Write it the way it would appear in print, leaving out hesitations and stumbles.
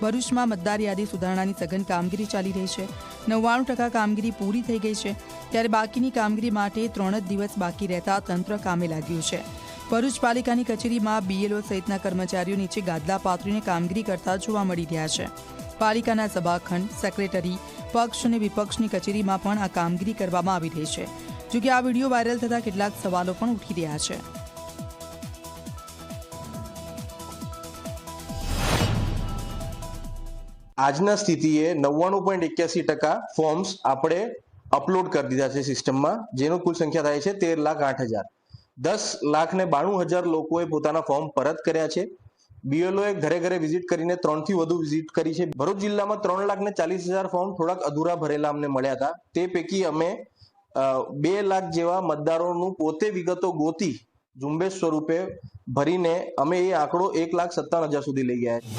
ભરૂચમાં મતદાર યાદી સુધારણાની સઘન કામગીરી ચાલી રહી છે। 99% કામગીરી પૂરી થઈ ગઈ છે, ત્યારે બાકીની કામગીરી માટે 3 જ દિવસ બાકી રહેતા તંત્ર કામે લાગ્યું છે। ભરૂચ પાલિકાની કચેરીમાં BLO સહિતના કર્મચારીઓ નીચે ગાદલા પાથરીને કામગીરી કરતા જોવા મળી રહ્યા છે। પાલિકાના સભાખંડ, સેક્રેટરી, પક્ષ અને વિપક્ષની કચેરીમાં પણ આ કામગીરી કરવામાં આવી રહી છે। જોકે આ વિડીયો વાયરલ થતા કેટલાક સવાલો પણ ઉઠી રહ્યા છે। આજના સ્થિતિએ 99.81% ફોર્મ્સ આપણે અપલોડ કરી દીધા છે સિસ્ટમમાં, જેનો કુલ સંખ્યા થાય છે 13,08,000। 10,92,000 લોકોએ પોતાના ફોર્મ પરત કર્યા છે। BLOએ ઘરે ઘરે વિઝિટ કરીને 3 થી વધુ વિઝિટ કરી છે। ભરૂચ જિલ્લામાં 3,40,000 ફોર્મ થોડાક અધૂરા ભરેલા અમને મળ્યા હતા। તે પૈકી અમે 2 લાખ જેવા મતદારોનું પોતે વિગતો ગોતી ઝુંબેશ સ્વરૂપે ભરીને અમે એ આંકડો 1,57,000 સુધી લઈ ગયા છે।